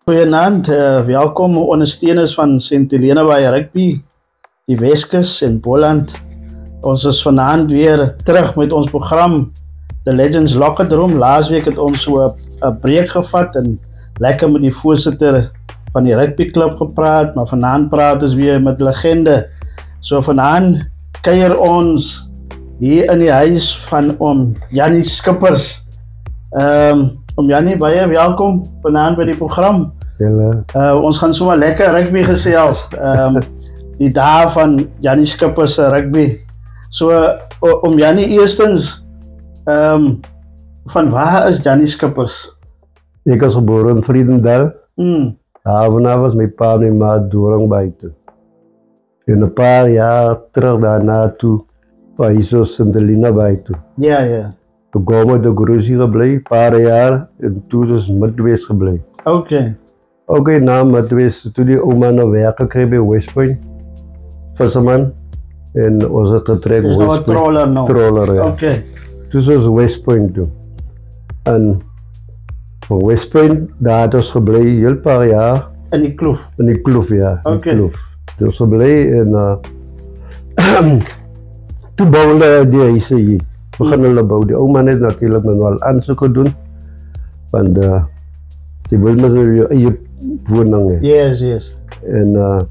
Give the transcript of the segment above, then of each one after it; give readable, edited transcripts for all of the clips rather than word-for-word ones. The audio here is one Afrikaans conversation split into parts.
Goeienaand, welkom ondersteuners van St. Helena by Rugby, die Weskus en Boland. Ons is vanaand weer terug met ons program The Legends Locker Room. Laasweek het ons so 'n breek gevat en lekker met die voorsitter van die rugbyklub gepraat, maar vanaand praat ons weer met legende. So vanaand kuier ons hier in die huis van oom Jannie Schippers. Oom Jannie, baie welkom vanaand by die program. Ons gaan sommer lekker rugby gesels. Die dae van Jannie Schippers se rugby. So oom Jannie, eerstens, van waar is Jannie Schippers? Ek is gebore in Vredendal. Daarna was my pa en my ma Doringbaai toe. En 'n paar jaar terug daarna toe van hier St. Helena by toe. Ja. Toe kom de Gruzie gebly, paar jaar, en toe is Midwest gebly. Oké, na Midwest, toe die ouma nou werk gekry by West Point, visserman, en ons het getrek West Point. Dis nou 'n troller nou? Troller, ja. Toe is ons West Point toe. En van West Point, daar het ons gebly heel paar jaar. In die kloof? In die kloof, ja. In die kloof. Toe ons gebly en toe bouwde die huise hier. Begin hulle bou. Die ouma het natuurlijk manueel aansoeken doen. Want ze wil met je eie woning. Yes. En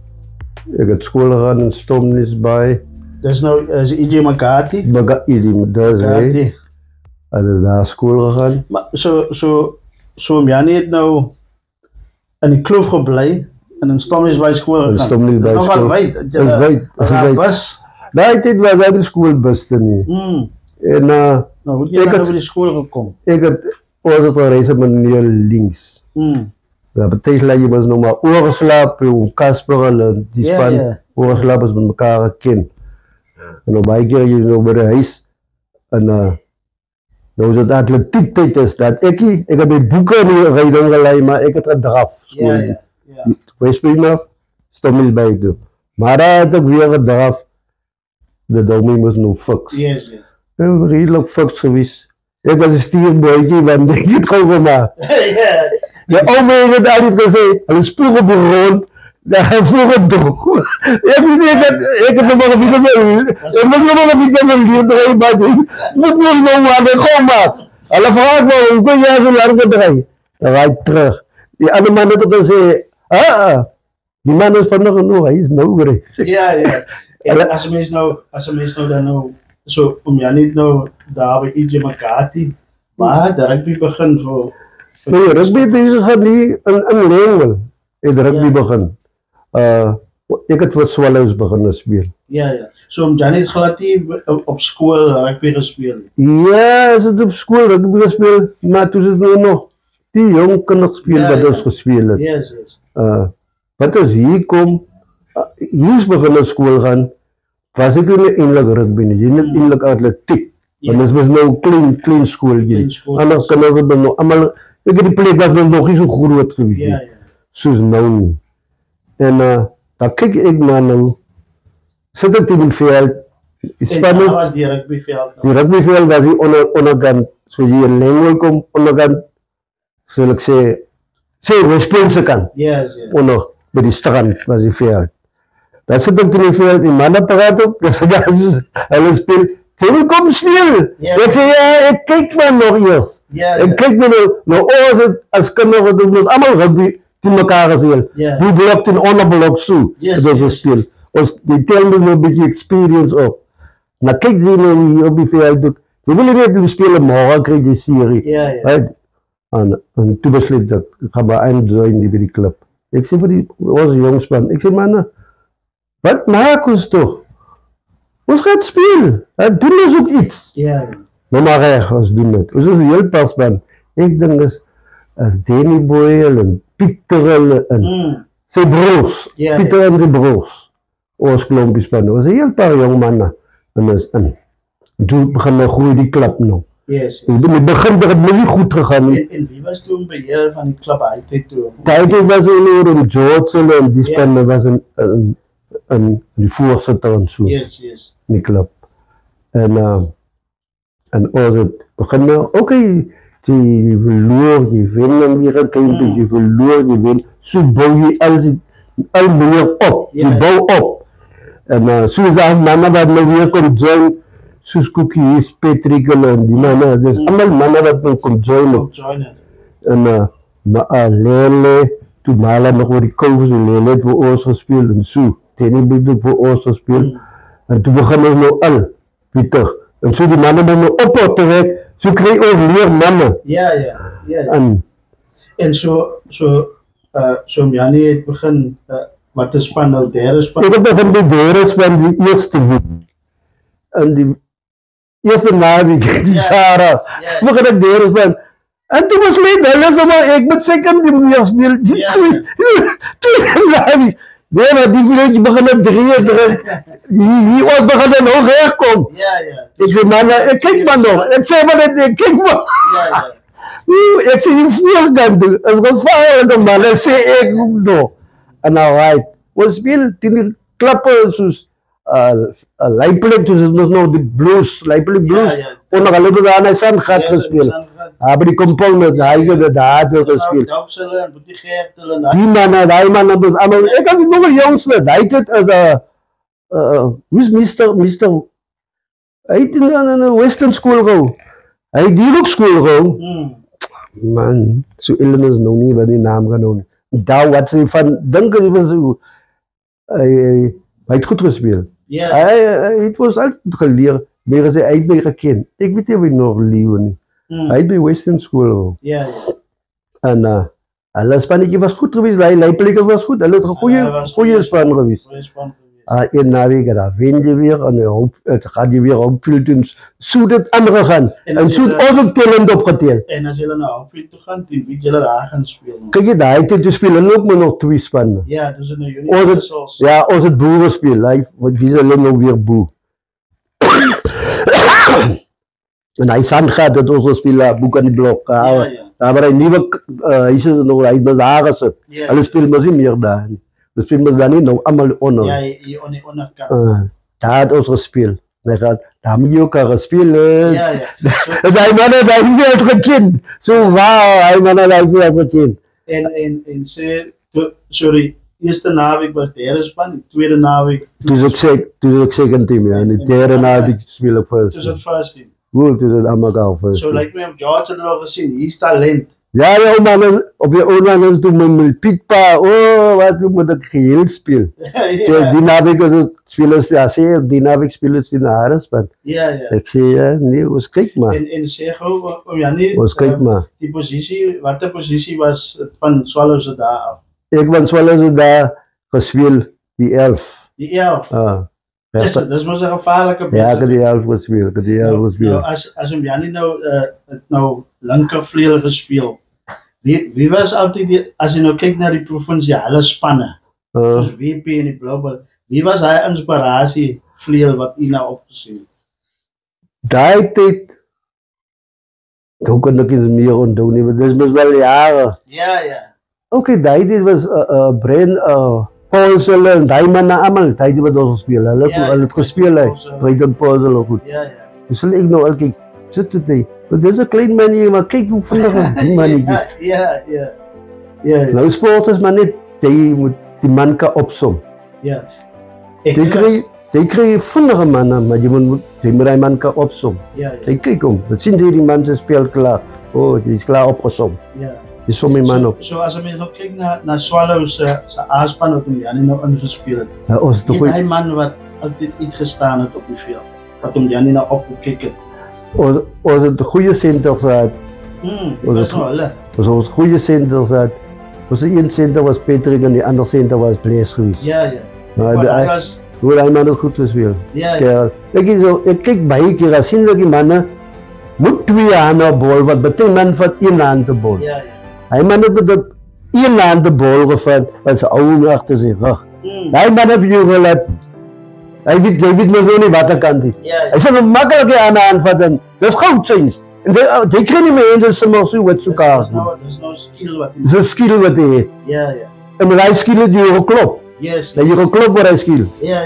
ik heb school gegaan in Stomnis bij. Dus nou is E.J. McCarthy? Dat is hij. En is daar school gegaan. Maar zo Jannie het nou in die kloof gebly en in Stomnis bij school gegaan. In Stomnis bij school. Dat is wel wijd. Daai tyd was daar die skoolbus nie. En nou, hoe het jy dan over die skool gekom? Ons het gereis met meneer links. Dat betekent dat je was nog maar oorgeslapen, Kasper en die span, oorgeslapen is met elkaar gekend. En op een keer je nog bij de huis. En nou is het atletiek tijd is dat ik heb die boeken niet rijden geleid, maar ik heb het draf. Wees bij me af, stom is bij toe. Maar daar had ik weer gedraf. De dominee moest nog fix. Ik ben redelijk fix geweest. Ik was een stierbootje, want ik heb het gewoon gemaakt. De oma heeft het altijd gezegd, een spoeg op de grond, daar vroeg het droog. Ik heb het nog niet gezegd. Ik moest nog niet gezegd, maar ik moet nog maar gewoon maken. Alle vraag me, hoe kun jij zo lang draaien? Dan ga ik terug. Die andere man had ook gezegd, die man is van nog genoeg, hij is nou geweest. En als een mens nou dan nou, zo om jou niet nou daar bij E.J. McCarthy, maar de rugby begint voor... Nee, rugby is gaan niet een lengel in de rugby begin. Ik heb voor Swallows beginnen spelen. Ja. Zo om jou niet glad op school rugby gespeeld? Ja, ze heeft op school rugby gespeeld, maar toen is het nog die jong kunnen spelen wat ons gespeeld. Yes. Wat als hier kom, hier is beginnen school gaan, was ik niet innerlijk rugby, niet innerlijk atletiek. Want het was nou clean school. Anders kan het dan nog allemaal, ik heb die plek was nog niet zo groot geweest. Zoals nou niet. En dan kijk ik naar nou, zit ik in het veld. En waar was die rugbyveld? Die rugbyveld was hier onderkant, zoals je in Lengel komt, onderkant, zal ik zeggen, Westpointse kant. Onder, bij die strand was die veld. Dan zit ik in het veld, die mannen praten ook, dus hij speelt. Ze wil komen spelen. Ik zei, ja, ik kijk maar nog eerst. Ik kijk maar nog als kinderen doen het allemaal rugby die elkaar gezien. Die blokt en onderblokt zo. Dat we spelen. Die tellen me een beetje experience op. Maar kijk ze nou hier op die veld. Ze willen niet spelen, morgen krijg je serie. En toen besloot ik, ik ga maar eindigen bij die club. Ik zei voor die onze jongspan, ik zei, man, wat maak ons toch? Ons gaat spelen. Doen ons ook iets. Nou maar echt, ons doen het. Ons is een heel pasman. Ik denk als Danny Boyle en Pieter en zijn broers. Pieter en zijn broers. Ons klompjes van. Ons een heel paar jongmannen. En toen begon groeien die club nou. In het begin het niet goed gegaan. En wie was toen beheer van die club altijd toen? Tijd was een George en die span was een die voorzitter en zo. Die club. En ons het begon oké, jy verloor, jy wen dan weer 'n klein bietjie, jy verloor, jy wen. So bou jy al meer op, jy bou op. En soos dan manne wat nou weer kom join, soos Koekie, Patrick en die manne, dis allemaal manne wat nou kom join. En Lele, toen Mala nog oor die kou, so Lele het vir ons gespeel en so, Tenny het vir ons gespeel. En toen begin ons nou al, Pieter. En so die manne nou op te werk, so kry ons meer manne. Ja. En so Janie het begin, wat is span nou, derde span? Ek het begin die derde span die eerste week. En die eerste naweek, die Sarah, begin ek derde span. En toen was my hulle sommer, ek moet seker die meer speel, die tweede naweek. Nee, maar die vleutje begin op 3 hier ook begin er nog herkom. Ik zei, man, kijk maar nog. Ik zei, maar kijk maar. Ik zei, die voorkant doen. Dat is gevaarlijk, man. Dat zei ik ook nog. En nou, right. We spelen die klappen, zoals Lijpelijk, dus het was nog de blues, Lijpelijk blues. Ongelukkig aan hij zijn gaat gespeeld. Aber die component, hij heeft de daad gespeeld. Die mannen, dus allemaal. Ik had nog een jongste, hij het als hoe is Mr. Hij heeft in een Western school gegaan. Hij heeft die ook school gegaan. Man, zo Illinois nog niet wat die naam genoemd. Daar wat ze van denken was zo. Hij heeft goed gespeeld. Hij was altijd geleerd. Maar hij heeft mij gekend. Ik weet niet of hij nog leeft niet. Hij heeft bij Western School. En alle spannetje was goed geweest. Lijpelijk was goed. Hij had een goede span geweest. Een naweek daar win je weer. En het gaat je weer opvullen. Zo dat andere gaan. En zo ook een talent opgeteld. En als jullie nou opvullen gaan, dan weet jullie daar gaan spelen. Kijk je daar, hij heeft spelen ook maar nog 2 spannen. Ja, dus een universal. Ja, als het boeren speelt. Want wie zullen nou weer boer. En hij zand gaat dat onze spelen boek aan die blok. Daar waar hij nieuwe, hij is daar gezet. Alle spelen maar niet meer daar. De spelen daar niet nog allemaal onder. Ja, je onderkant. Daar had ons gespeeld. Hij gaat, daar moet je ook gaan spelen. Hij mannen, hij heeft het gekend. Zo wauw, hij mannen, hij heeft het gekend. En sorry. Eerste naweek was de derde span, de tweede naweek. Toen is ook second team, ja. En de derde naweek speel ik first. Toen is het first team. Goed, toen is het allemaal first team. Zo lijkt me op George had al gezien, hier is talent. Ja, man, op je oorlog toen met Pietpa, wat moet ik geheel spelen. Die naweek was het spelen, ja, zeg, die naweek spelen ze in de Harrispan. Ik zei, ja, nee, was kijk maar. En zeg ook, ja, nee, was kijk maar. Die positie, wat de positie was van Swallows daar af? Ik ben Swallows daar gespeeld, die 11. Die 11? Dat is maar zo'n gevaarlijke positie. Ja, ik heb die 11 gespeeld, Als hem Jannie nou linkervleuel gespeeld, wie was altijd, als je nou kijkt naar die provinciale spannen, zoals WP en die Blauwbal, wie was hij inspiratievleuel wat hij nou opgezien? Die tijd, hoe kan ik eens meer ontdoen, dat is wel jaren. Ja. Oké, die was Brain, Paulsel en die mannen allemaal, die wat ons spelen. Hulle het gespeeld, Brain Paulsel ook goed. Dus ik nou al kijk, zit het die. Want dit is een klein mannetje, maar kijk hoe vinnig is die mannetje. Ja. Nou, sport is maar net, die moet die man kan opsom. Ja. Die krijg vinnige mannen, maar die moet man kan opsom. Kijk om, dat zien die man zijn speel klaar. Oh, die is klaar opgesom. Die som die man op. Zo als je nou kijkt naar Swallows, zijn aanspan wat hem Jannie nou ingespeeld heeft. Is die man wat altijd iets gestaan heeft op die veld, wat hem Jannie nou opgekeken heeft. Als het goede center zat. Als het goede center zat. Als de één center was Patrick en die andere center was Blaise geweest. Ja. Maar hij man ook goed gespeeld. Ja. Ik kijk bij een keer, als die mannen moet 2 handen op bal, wat betekent man van 1 hand de bal. Hij man heeft met 1 hand de bal gevat, met zijn ogen achter zich rug. Hij man heeft je gelaten. Hij weet maar zo niet wat hij kan doen. Hij zegt een makkelijke aanvatten. Dat is goud sinds. Die krijgen niet meer in, dat is maar zo wat zoeken. Dat is nou skill wat hij heeft. Dat is skill wat hij heeft. Ja. En hij skill die je klopt. Dat je klopt waar hij skill. Ja.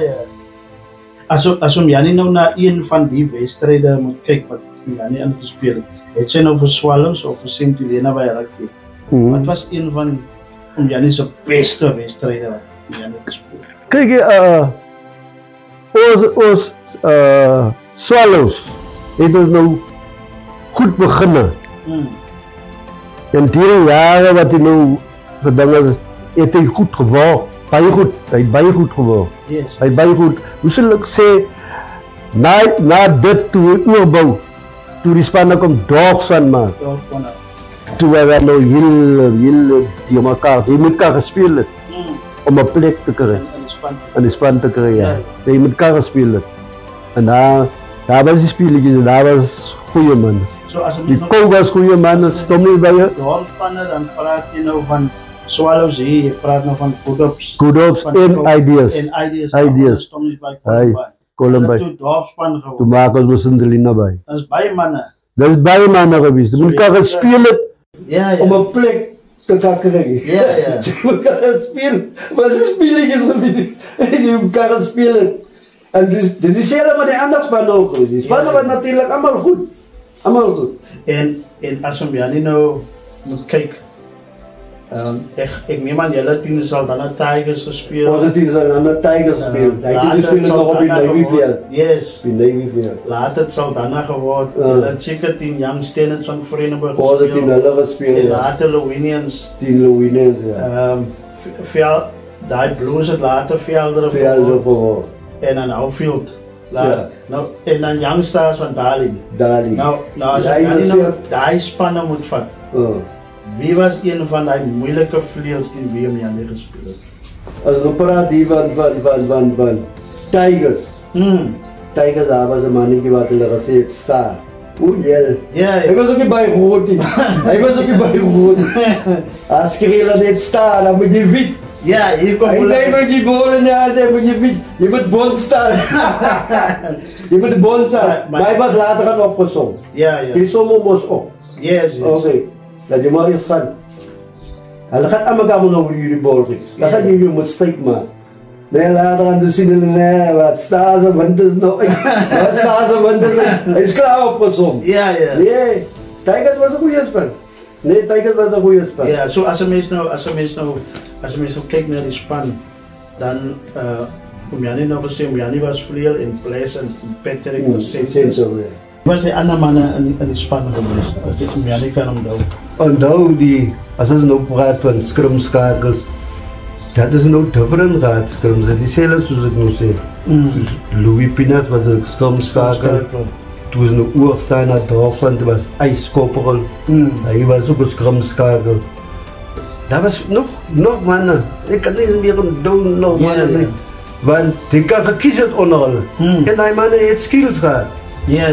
Als Jannie nou naar een van die wedstrijden moet kijken wat Jannie aan het spelen. Het jy nou vir Swallows of vir St. Helena by rugby? Wat was een van Janie se beste wedstryde wat Janie gespeel? Kyk, ons Swallows het ons nou goed beginne. En die jare wat hy nou geding het hy goed geword. Baie goed, hy het baie goed geword. Yes. Hy het baie goed. Hoe sal ek sê, na dit toe oorbou, toe die spanne kom Dorfspan maak. Toe was dat nou heel die mekaar, die moet elkaar gespeel het. Om 'n plek te kry. In die span te kry, ja. Die moet elkaar gespeel het. En daar was die speletjies, daar was goeie man. Die Kou was goeie man, stom nie by jy. Dorfspanne, dan praat jy nou van Swallows hier, je praat nog van Good-ups. Good-ups en Ideas. En Ideas. Ideas. Hy, Columbine. Toe Dorfspan geword. Toe maak ons met St. Helena by. Dat is baie manne. Dat is baie manne geweest. Jy moet elkaar gespeel het om 'n plek te kan kry. Ja. Jy moet elkaar speel. Maar se speletjies geweest. Jy moet elkaar speel het. En dit is selfs met die ander spanne ook geweest. Die spanne was natuurlik almal goed. Almal goed. En as om Janie nou moet kyk, ek neem aan julle team sal dan na Tigers gespeel. Ons team sal dan na Tigers speel. Hy speel nog op die Navyveld. Yes. Die Navyveld. Later sal dan geword. Hulle seker team Young Stennets van Vredenburg gespeel. Ons team hulle gespeel. En later Lowinians. Die Lowinians, ja. Daai Blues het later Velder geword. En dan Outfield. Ja. Nou, en dan Young Stars van Darling. Nou as jy nou daai spanne moet vat. Wie was een van die moeilike vleuels die wie om Janie gespeel het? As ons praat hier van Tigers. Tigers, daar was 'n mannetjie wat hulle gesê het, Star. Ja. Hy was ook nie baie groot nie. As jy net Star, dan moet jy wit. Ja, hier kom hy moet jy bol en jy moet jy wit. Jy moet bol staan. Jy moet bol staan. Maar hy was later aan opgesom. Ja. Die som mos op. Yes. Okay. Dat jy maar eens gaan. Hulle gaan almal gaan over hierdie bal ry. Dan gaan jy moet styk maar. Nee, later aan te sien hulle wat staan se winters nou. Wat staan se winters? Hy is klaar opgesom. Ja. Nee, Tigers was 'n goeie span. Ja, so as 'n mens nou kyk na die span, dan om Janie nou gesê, Janie was vleuel en Ples en Patrick was center. Was die ander manne in die span geweest? As jy om Janie kan onthou. Onthou die, as ons nou praat van skrimskakels, dat is nou different raad skrims, dit is selfs soos ek nou sê. Louis Pinat was 'n skrimskakel. Toe is nou oorstaan na Dorfspan, dit was ijskopperel. Hy was ook 'n skrimskakel. Daar was nog manne. Ek kan nie meer onthou nog manne nie. Want die kan gekies het onder hulle. En die manne het skills gehad. Ja.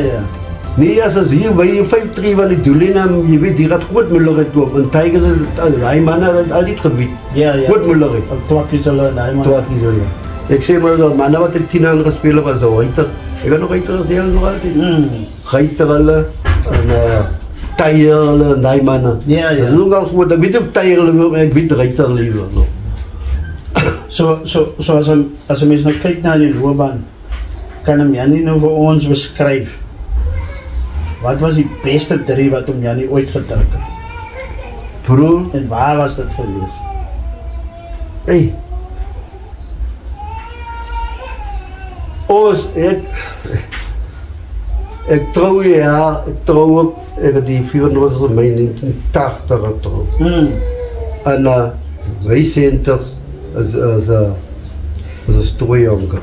Nee, as hier by 5-3 van die Dolina, jy weet, die gaat groot moeilijkheid op. En Tigers, die manne het al dit gebied. Ja. Groot moeilijkheid. Twakkies hulle, die manne. Twakkies hulle. Ek sê maar, die manne wat ek 10 jaar gespeel was, die Reiter. Ek had nog Reiter gesê, nog altijd. Reiter hulle, en Tyer hulle, en die manne. Ja. Dat is ook al voor, ek weet ook Tyer hulle, maar ek weet Reiter liever. So as 'n mens nou kyk na die loopbaan, kan hom Janie nou vir ons beskryf. Wat was die beste 3 wat hom Janie ooit gedruk het? Bro, en waar was dit gewees? Hey. Ons ek trou ja, ek het die 400 Mei 1980 getrou. En wij centers as 'n strooijonker.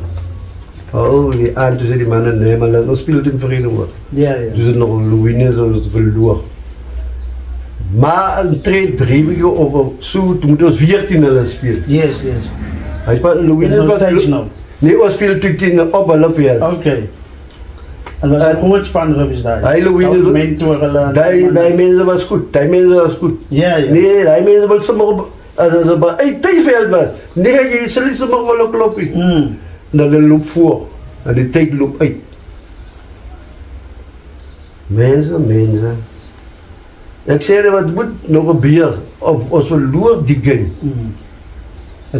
Die aan toe sê die mannen, nee, maar ons speelt in Vredenburg. Ja. Dus het nog Louwines, zoals het verloor. Maar een trein 3 weken of zo, toen moeten we 14 hulle spelen. Yes. Hij speelt in Louwines. Nee, we spelen natuurlijk op hulle veld. Oké. En was een groot span geweest daar? Hij Louwines, die mensen was goed. Ja. Nee, die mensen was zomaar op, als het bij een tijdveld was. Nee, je zal niet zomaar wel kloppen. En dan loop voor. En die tijd loopt uit. Mensen. Ik zei, wat moet nog gebeuren? Of als we loeren die game.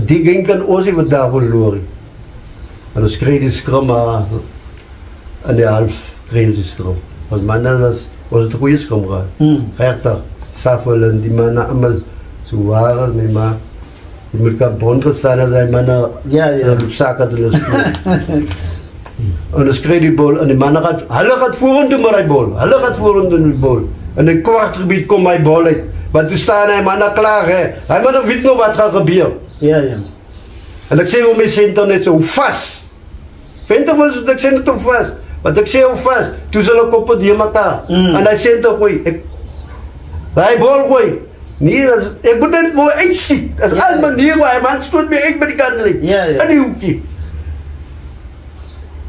Die game kan ons even daar verloren. En dan kreeg die scrum aan de half kreeg die scrum. Want man, dat was was het goeie kameraad. Regtig. Safel die manne almal so waar met maar die moet kan bondgestaan as hy manne sake te los. En dan skry die bal en die manne hulle gaan vorentoe met die bal. Hulle gaan vorentoe met die bal. In 'n kwartgebied kom my bal uit. Want toe staan hy manne klaar hè. Hy manne weet nog wat gaan gebeur. Ja. En ek sê hom my senter net so vas. Vind hom so ek sê net hom vas. Want ek sê hom vas. Toe sal ek op die mekaar. En hy sê toe gooi. Hy bal gooi. Nee, ek moet net mooi uitskiet. As al manier waar hy man stoot my uit by die kant lê. In die hoekie.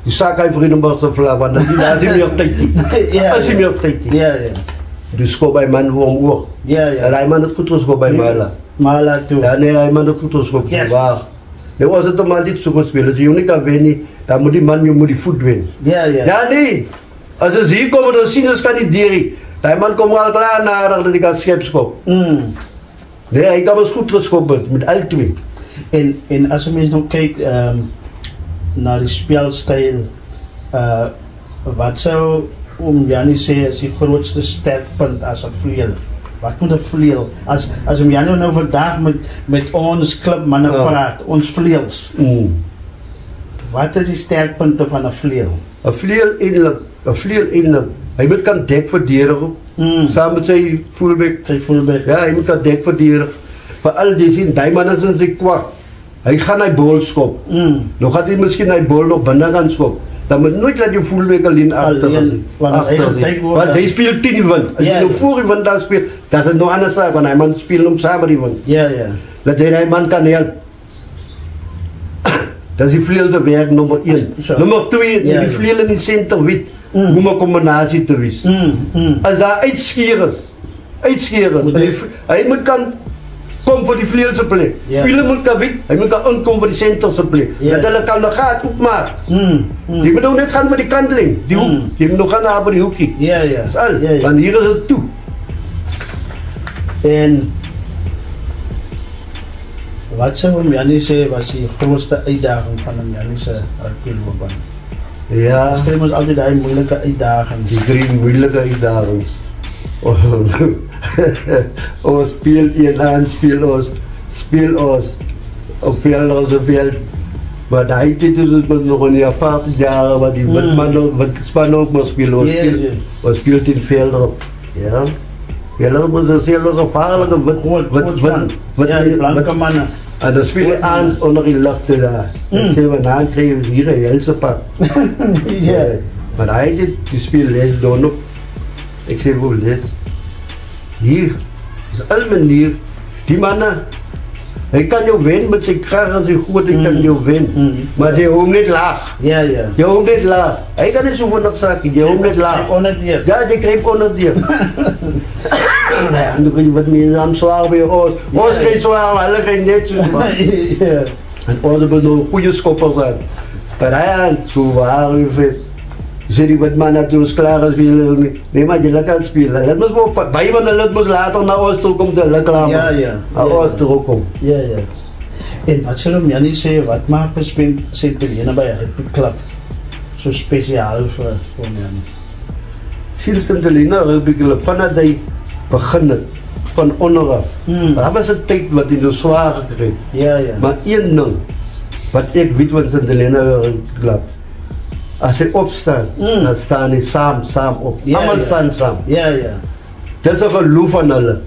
Die saak hy vrienden was so vlak, want dat is meer tyd nie. As hy meer tyd nie. Dus skop by man hom oor. En hy man het goed geskop by Mala. Mala toe. Ja, nee, hy man het goed geskop. Waar. Nou was het om al dit so gespeel. As jy nie kan wen nie, dan moet die man, jy moet die voet wen. Ja, nee. As hy hier kom, dan sien ons kan die dierie. Die man kom al klaar nader dat hy kan skep skop. Nee, hy kan ons goed geskop met al twee. En as jy mens nou kyk, na die speelstyl, wat sou Janie sê is die grootste sterkpunt as 'n vleuel? Wat moet 'n vleuel? As Janie nou vandag met ons klubmanne praat, ons vleuels. Wat is die sterkpunte van 'n vleuel? 'n vleuel eintlik, hy moet kan dek verdedig saam met sy fullback. Ja, hy moet kan dek verdedig. Veral die sien, die man is in sy kwak. Hy gaan hy bal skop. Nou gaat hy miskien hy bal nog binne gaan skop. Dan moet nooit laat jou voelweek alleen agter. Want hy speel 10 die wind. As jy nou voor die wind dan speel, dat is nog anders saak, want hy man speel om saam met die wind. Dat hy man kan help. Dat is die vleuelse werk nummer 1. Nummer 2, die vleuel in die center weet hoe my combinatie te wees. As daar uitskeer is, hy moet kan kom vir die vleuelse plek. Vleuel moet kan weet, hy moet kan inkom vir die centerse plek. Dat hulle kan die gaat opmaak. Die moet ook net gaan vir die kanteling, die hoek. Die moet nog gaan naar die hoekie. Dat is al, want hier is het toe. En wat sou Janie sê was die grootste uitdaging van Janie se rugbyloopbaan? Ja. Skryf ons altyd daai moeilike uitdagings. Die 3 moeilike uitdagings. Ons speel een aan, speel ons op veld. Maar die tijd is het nog een 40 jaar, wat die wat span ook maar speel. Ons speelt in veld op. Ja. Veld was een heel gevaarlijke blanke mannen. En dan speel je aan onder die lucht daar. En zei we na krijg je hier een helse pak. Maar hij die speelt les doen op. Ik zei hoe les. Hier is al manier, die mannen, hij kan jou winnen met zijn kracht als hij goed, hij kan jou winnen. Maar die houdt niet laag. Die houdt niet laag. Hij kan niet zo van dat zakje, die houdt niet laag. Ja, die krijgt onder die. En dan kun je wat meer aan zwaar bij ons. Ons krijgt zwaar, maar alle krijgt net zo zwaar. En ons hebben nog een goede schopper zijn. Maar hij aan, zo waar u vindt. Sê die wat man natuurlijk klaar is, nee maar jy kan spelen. Het moest wel, bij van hulle moest later naar ons toe komen, hulle klaar naar ons toe komen. En wat sal Janie sê, wat maak vir Sint-Helena by Rugby Club so spesiaal vir Janie? Sint-Helena Rugby Club, vanaf hy begin het, van onderaf. Daar was een tijd wat hy nou zwaar gekry het. Maar één ding, wat ek weet van Sint-Helena Rugby Club, als hij opstaat, dan staan hij samen op. Allemaal staan samen. Dat is een geloof van hulle.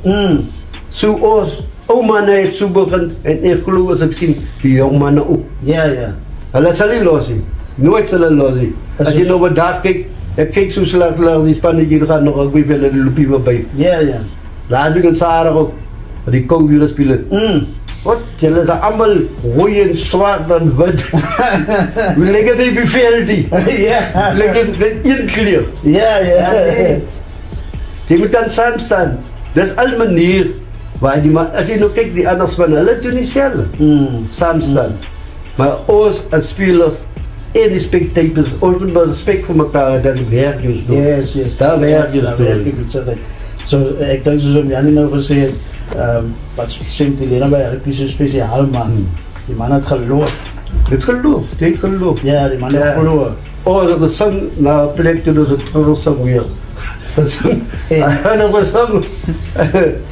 Zo ons, mannen heeft zo begint en ik geloof als ik zie die jonge mannen ook. Hulle zal niet lossen. Nooit zal hulle lossen. Als je nou wat daar kijkt, ik kijk zo slag, die Spannetje gaat nog ook weer de loopie voorbij. Laat ik het zaterdag ook, die kouwuren spelen. Wat? Jullie zijn allemaal rooi en zwart en wit. We leggen die bevel die. We leggen het inkleer. Die moet dan samen staan. Dat is al manier waar die man, als je nou kijkt, die anders van hulle doen niet zelf. Samen staan. Maar ons als spelers en die spectators, ons moet respect voor elkaar, dat werkt dus door. Daar werkt dus door. So, ek dink soos Janie nou gesê het, wat Sint-Helena by Rugby so spesiaal man. Die man het geloof. Die het geloof. Ja, die man het geloof. Als het sang naar een plek toe, dus het terugsang weer.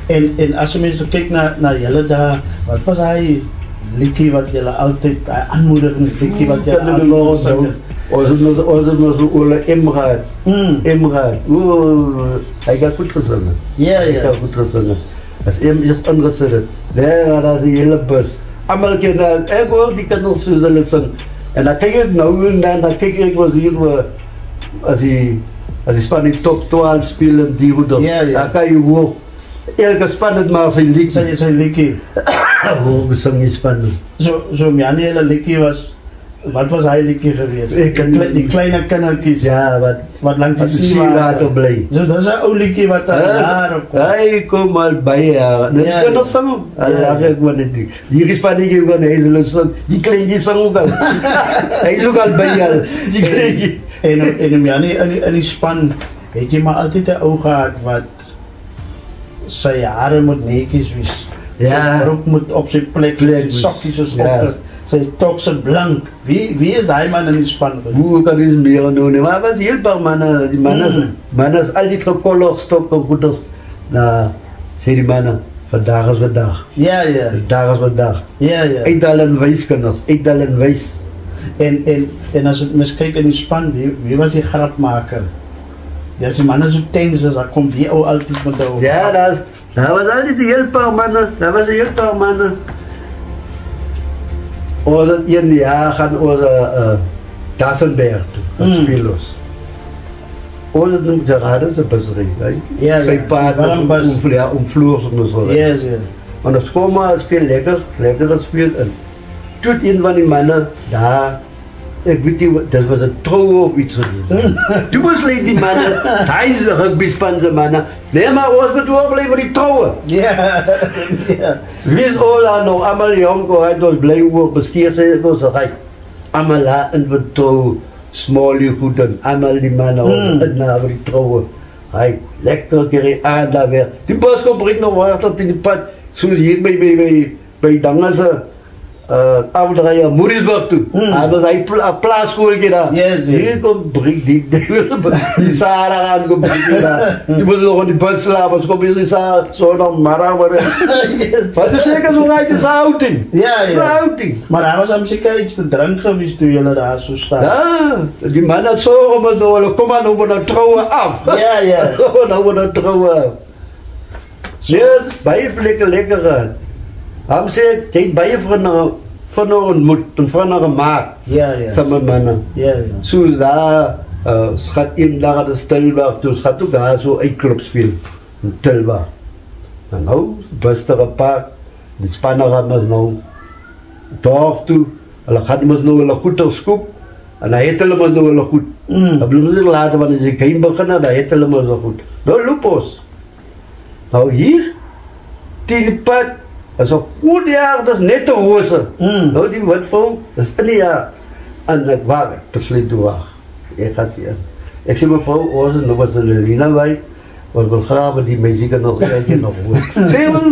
En as jy mens kyk na julle daar, wat was hy liedjie wat julle altyd aanmoedigingsliedjie wat julle altyd sing? Ons het nog so oor Emraad. Hy gaat goed gezongen. Ja. Hij gaat goed gezongen. Als is ongezeerd. Daar was die hele bus. Allemaal keer ik hoor die kan nog zo zullen zingen. En dan kijk ik nou en dan kijk ik was hier als hij span die top 12 spelen die goed. Dan kan je hoor. Elke span het maar zijn liedje. Zijn liedjie. Hoe zong je spannend. Zo mijn hele liedjie was. Wat was hy liedjie geweest? Die kleine kindertjies. Ja, wat langs die seewater bly. So dis 'n ou liedjie wat daar op kom. Hy kom al by ja. Dit kan nog sang. Ek wou net hier is pas nie gewoon hy sing. Die kleintjie sang ook al. Hy is ook al by al. Die kleintjie. En Janie in die span het jy maar altyd 'n ou gehad wat sy hare moet netjies wees. Ja. Broek moet op sy plek, sy sokkies is op. Sy tokse blank. Wie is daai man in die span? Hoe kan jy meer doen? Maar was heel paar manne, die manne is al die gekollig stok en goeders. Na sê die manne, vandag is vandag. Ja. Vandag is vandag. Ja. Uitdal en wys kinders, uitdal en wys. En as jy mens kyk in die span, wie was die grapmaker? Ja, die manne so tens as daar kom die ou altyd met daai. Ja, daar was altyd die heel paar manne, daar was 'n heel paar manne. Ons het een jaar gaan ons Dassenberg toe, Spilos. Ons het noem Gerardo se busry, ja. Sy paard omvloers en so. Yes. En ons kom maar speel lekker speel in. Toe een van die manne daar, ek weet nie, dit was 'n troue of iets geweest. Toe moes lê die manne, hy is 'n rugbyspan se manne. Nee, maar ons moet oorbly vir die troue. Ja. Wie is al nog allemaal jong, hy was bly oor bestuur sy ons ry. Allemaal daar in wat trou, smalie goed en allemaal die manne in na vir die troue. Hy lekker keer aan daar weer. Die bus kom bring nog water in die pad. So hier by Dangase afdraaien Moerisburg toe. Hij was een plaatschooltje daar. Hier komt bring die Sahara aan komt daar. Die moest nog in die bus slapen. Ze komen die Sahara zo dan maar. Maar het is zeker zo'n uit de outing. Ja. Maar hij was aan zeker iets te drank geweest toen jullie daar zo staan. Ja, die man had zo om het kom maar over naar trouwen af. Ja. Over naar trouwen af. Ja, bij plekken lekker. Hij zei, hij bij je van een moed, van een maat. Ja. Samen mannen. Ja. Zo daar, schat in daar de Tilburg, toen schat ook daar zo een club spelen. In Tilburg. En nou, beste park, die Spannen gaan we nou dorp toe. Hulle gaan ons nou wel goed opskoop. En dan het hulle ons nou wel goed. Dan blijven ze later, wanneer ze geen beginnen, dan het hulle ons wel goed. Nou loop ons. Nou hier, 10 pad. Dat is een goed jaar, dat is net de roze. Nou die watvrouw, dat is in die jaar. En ik wacht, ik besluit te wachten. Ik ga hier. Ik zei mevrouw, Oze, nog was een Lina bij. Want we graven die muziek nog een keer nog goed. Zeg maar,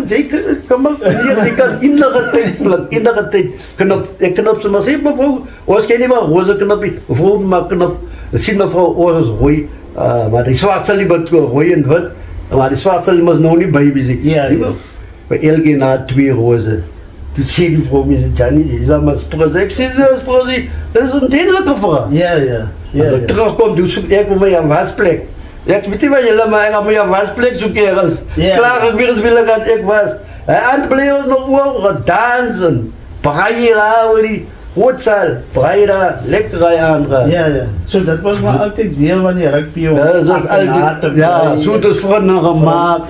ik kan innige tijd knop. Ik knop ze maar, zeg mevrouw, Oze ken je maar, roze knopje. Mevrouw maar knop. Zie mevrouw, Oze is rooi. Maar die zwart zal niet rooi en wit. Maar die zwart zal nog niet bij muziek. Ja. Bij elke na 2 rozen. Toen zei die vrouw me, Johnny, die zei maar sprozie. Ik zei, sprozie, dat is een degelijke vrouw. Ja. En terugkomt, toen zoek ik met mijn wasplek. Ik weet niet wat je laat, maar ik ga mijn wasplek zoeken ergens. Klaar, ik weer eens willen gaan, ik was. En bleef nog over dansen. Breien houden die. Hoedzaal, breida, lekker aangaan. Ja. So dat was maar altijd deel van die rugby. Ja, dat was altijd, ja, zo het is vrienden gemaakt.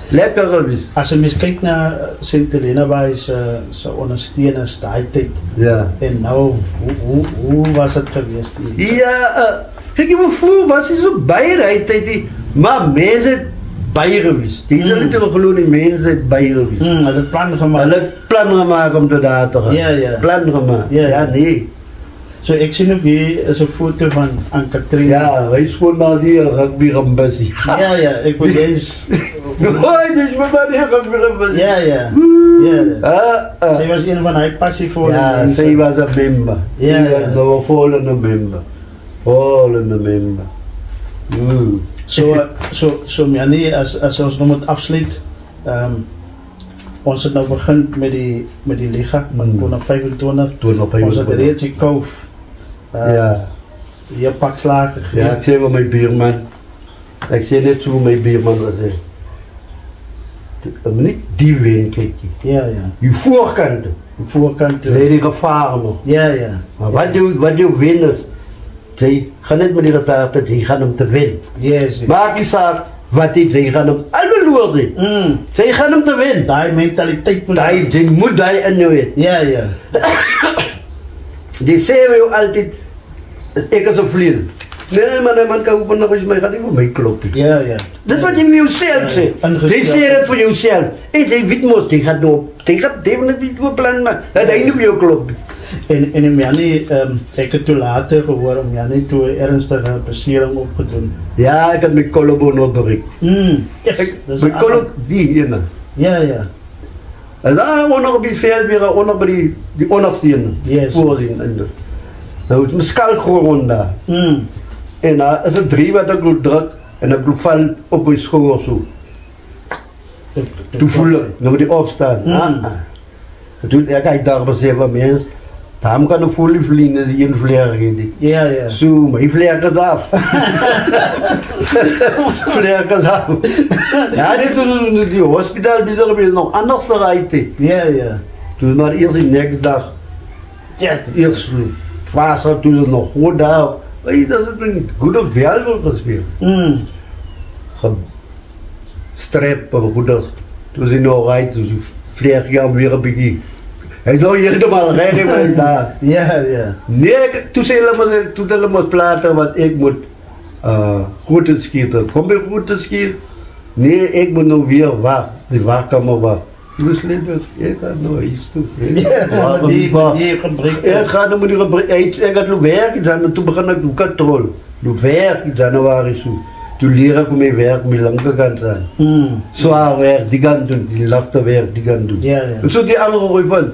Lekker geweest. Als je eens kijkt naar Sint Helena bij zijn ondersteuners, die tijd. Ja. En nou, hoe was het geweest? Ja, kijk, vroeger was hij zo bij die tijd, maar mensen bij geweest. Die zijn natuurlijk gewoon die mensen bij geweest. Had het plan gemaakt? Had het plan gemaakt om te daar te gaan. Ja. Plan gemaakt. Ja, nee. So ik zie ook hier is een foto van Anne-Catherine. Ja, hij is gewoon naar die rugby ambassie. Ja, ik wil eens. Hoi, dus met naar die rugby ambassie. Ja. Zij was een van haar passie voor. Ja, zij was een member. Ja. Zij was een volgende member. So Miani, as ons nog moet afsluit, ons het nou begin met die liga, van 2025, ons het reeds gekoof, hier pak slaag gegeven. Ja, ik zei wel mijn buurman, ik zei net zo mijn buurman was niet die win, kijk je. Ja. Je voorkanten. Die gevaren nog. Ja. Maar wat je wint is, zij gaan niet met die resultaten, die gaan hem te winnen. Yes. Maak je zaak, zij gaan hem alle loeren. Zij gaan hem te winnen. Die mentaliteit moet die in je weten. Ja. Die zeggen je altijd, ik is een vlieg. Nee, maar man kan ook nog eens mee gaan, die voor mij kloppen. Ja. Dat is wat je voor jezelf zegt. Die zeggen het voor jezelf. En die witmoes, die gaat nog, die gaat definitief een plan maken. Dat hij niet voor jou klopt. En Miani, ik heb toen later gehoord, Miani toen ernstige plesiering opgedaan. Ja, ik heb mijn Colombo nog bereikt. Mijn Colombo, die hier. Ja. En dan ook nog op die veld weer, ook nog bij die ondersteunen. Yes. Voorzien. Nou, het is een skalkgrond daar. En dan is het 3 wat ik doe druk en ik val op mijn schoor zo. Toen voel ik, dan moet ik opstaan. Toen ga ik daar beseffen, mensen, daarom kan ik voelen vliegen, die een vleer geven. Ja. Zo, maar die vleer gaat af. Vleer gaat af. Ja, die hospitaal is nog anders te rijden. Ja. Toen maar eerst die next dag. Ja, eerst fase, toen ze nog goed daar. Dat is een goede wereld gespeeld. Strepen, goed als. Toen ze nog rijdt, toen ze vleer gaan weer een beetje. Hij zou helemaal rijden daar. Ja. Nee, toen ze helemaal platen, want ik moet goed schieten. Kom je goed te schieten? Nee, ik moet nog weer waar. Die waarkamer waar. Dus ik ga nog iets toe. Ja, die gebrek. Ik ga nog niet gebrek. Ik ga nog werken, toen begon ik de controle. Nog werken, dan waar is zo. Toen leer ik mee werken, mee lang gaan zijn. Zwaar werk, die gaan doen. Die lachte werk, die gaan doen. Ja. En zo die andere van.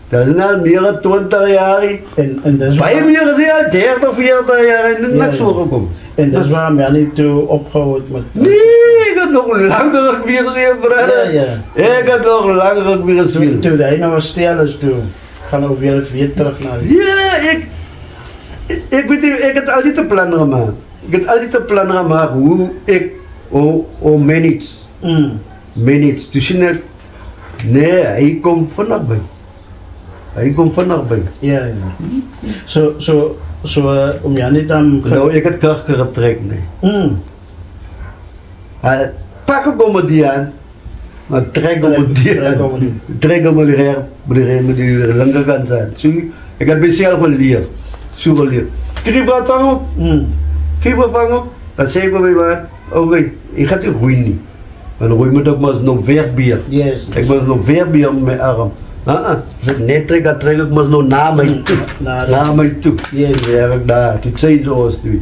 Dat is al meer dan 20 jaar. En dat is bij meer dan 30, 40 jaar en niks zo gekomen. En dat is waarom jij niet toe opgehouden met... Nee, ik had nog langer weer zien, vrienden. Ja. Ik had nog langer weer zien. Toen de ene was stil is toen. Gaan we weer terug naar die. Ja, ik weet niet, ik heb altijd een plan gemaakt. Ik heb altijd een plan gemaakt hoe ik manage. Manage. Dus nee, hij komt vanaf bij. Ja. Zo, om jij niet aan... Nou, ik heb terug getrekt, nee. Pak ook om die aan. Maar trek om die aan. Trek om die recht, met die lange kant zijn. Zie, ik heb mezelf geleerd. Zo geleerd. Krijg wat van ook? Krijg wat van ook? Dan zeg ik bij wat, oké, ik ga die groeien niet. Maar dan moet ik maar nog verbier. Ik moet nog verbier met mijn arm. Als ik net trek, ik maar nog naar mij toe. Naar mij toe. Ja, ik daar. Toen zei ze ons toe.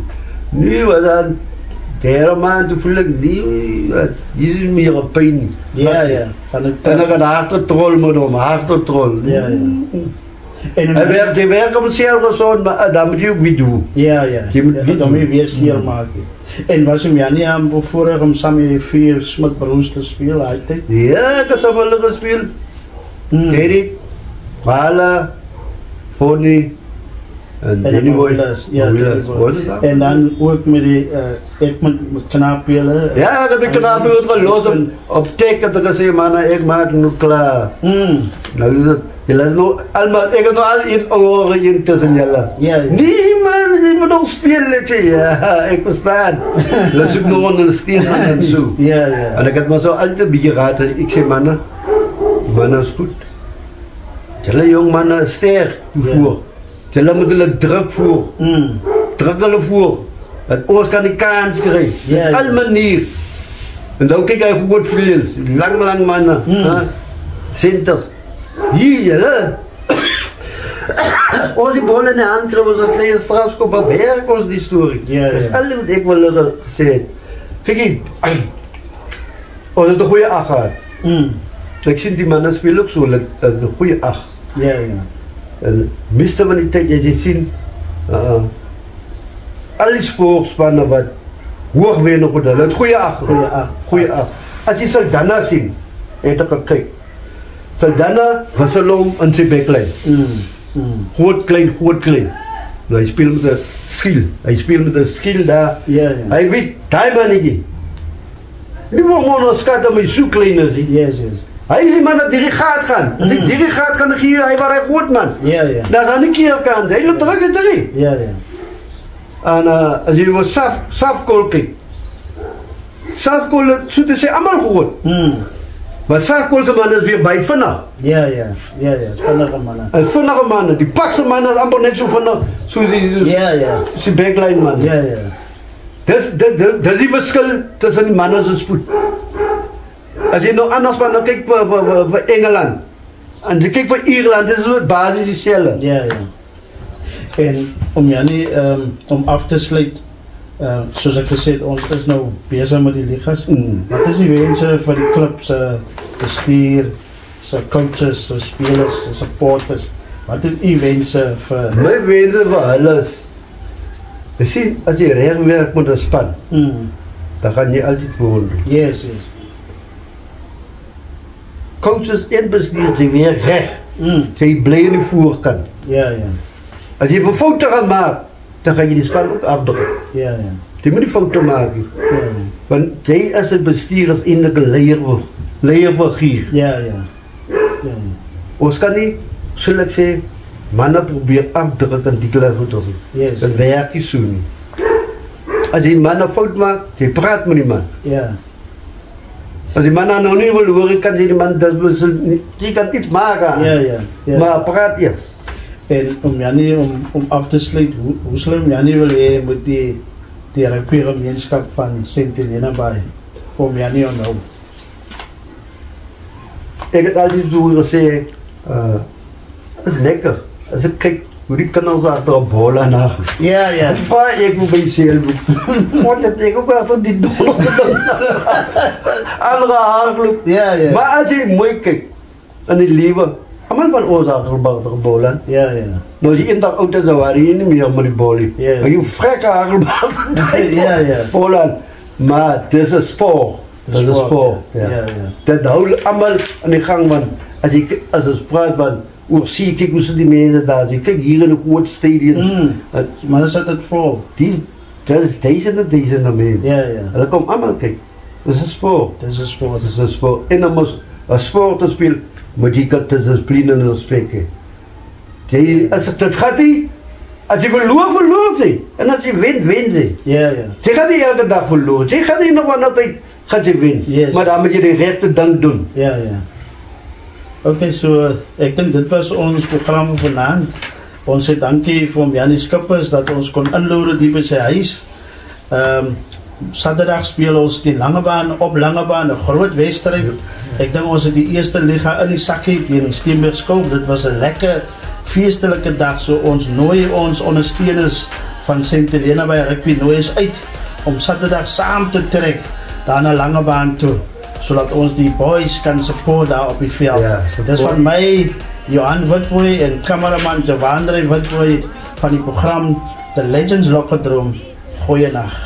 Nu was dan, de maand toen voel ik, hier is meer een pijn. Ja. En dan gaat de hartentrol met hem, hartentrol. Ja. En die werken om zeer gezond, maar dat moet je ook weer doen. Ja. Je moet om je weer zeer maken. En was hem ja niet aan bevoorrecht om samen 4 Smit-broers te spelen, altijd? Ja, ik heb samen gespeeld. Erik, Vala, Fonny en Danny Boylas. Ja, en dan ook met die, ik met knaapelen. Ja, ik heb die knaapelen gelost op teken te zeggen, man, ik maak het nu klaar. Nou, je laat nog allemaal, ik heb nog al in oren in tussen jullie. Nee man, je moet nog spelen, ja, ik versta. Laat ik nog ondersteunen en zo. En ik heb me zo altijd een beetje geraden, ik zeg mannen is goed. Jullie jong mannen sterk voor. Jullie moeten druk voor. Druk hulle voor. Dat oor kan die kans krijgen. Al manier. En dan kijk je goed vlees. Lang mannen. Centers. Hier, hè. Als die bollen in de hand krijgen, was het kleine strafschop op werk was die story. Dat is alles wat ik wil gezegd. Kijk hier. Als het een goede acht gaat. Ik zie die mannen spelen ook zo, een goede acht. En meeste van die tijd, je ziet, al die spoorspannen wat hoog wen op hulle. Het goeie 8. Goeie 8. As jy Saldanha sien, het ek gekyk. Saldanha was alom in sy backline. Groot klein. Nou, hy speel met 'n skill. Hy speel met 'n skill daar. Hy weet daai mannetjie. Die man skat om hy so klein is. Yes. Hy is die man dat die gaat gaan. As hy die gaat gaan, dan gee hy waar hy groot man. Dan gaan die keer kant. Hy loop terug en terug. En as jy was Safkol kyk. Safkol, so te sê, allemaal groot. Maar Safkol se man is weer by vinnig. Vinnige manne. En vinnige manne. Die pakse manne is amper net so vinnig. Soos die backline man. Dis die verskil tussen die manne se spoed. As jy nou anders van, dan kyk vir Engeland. En jy kyk vir Ierland, dis so basis dieselfde. En om Jannie, om af te sluit, soos ek gesê het, ons is nou bezig met die ligas. Wat is die wense vir die club, se bestuur, se coaches, se spelers, se supporters? Wat is die wense vir... My wense vir hulle is, jy sien, as jy reg werk met 'n span, dan gaan jy altyd voor. Yes. Coaches en bestuur, jy werk reg. Jy bly in die voorkant. As jy foute gaan maak, dan gaan jy die span ook afdruk. Jy moet die foute maak. Want jy as 'n bestuur is eintlik 'n leierfiguur. Ons kan nie, sal ek sê, manne probeer afdruk en die klas goed of nie. Dat werk nie so nie. As die man 'n fout maak, jy praat met die man. As die man nou nie wil hoor, kan jy die man, jy kan iets maak aan. Maar praat eers. En om Jannie, om af te sluit, hoe slim Jannie wil hê moet die rugby gemeenskap van St. Helena Bay om Jannie onthou? Ek het altyd so gesê, is lekker. As ek kyk hoe die kinders agter 'n bal aan na. Dan vraag ek hoe by myself. Wat het ek ook van die dol andere hardloop. Maar as jy mooi kyk in die lewe, almal van ons agter 'n bal aan. Nou as jy eendag oud is, dan waar jy nie meer met die bal nie. Maar jy vrekke hardloop. Bal aan. Maar dis 'n sport. Dis 'n sport. Dat hou almal aan die gang van, as ons praat van, oor sien, kyk hoe sit die mense daar, jy kyk hier in die groot stadion. Maar dan sit het vol. Dat is duisende mense. Hulle kom allemaal kyk. Dis 'n sport. Dis 'n sport. En dan moet 'n sport te speel, moet jy discipline en respek hê. As dit gaat nie, as jy verloor jy. En as jy wen jy. Jy gaat nie elke dag verloor. Jy gaat nie nog wanneer tyd gaan jy wen. Maar dan moet jy die regte ding doen. Ok, so ek dink dit was ons program vanaand. Ons sê dankie vir Jannie Skippers dat ons kon inloer die by sy huis. Saterdag speel ons die Langebaan op Langebaan, 'n groot wedstryd. Ek dink ons het die eerste liga in die sakkie teen Steenberg Skouw. Dit was 'n lekker feestelike dag, so ons nooi ons ondersteuners van St. Helena Bay Rugby nooi is uit om Saterdag saam te trek daar na Langebaan toe, sodat ons die boys kan support daar op die veld. Dis van my, Johan Witbooi en kameraman Javandre Witbooi van die program The Legends Lockerdroom. Goeienaand.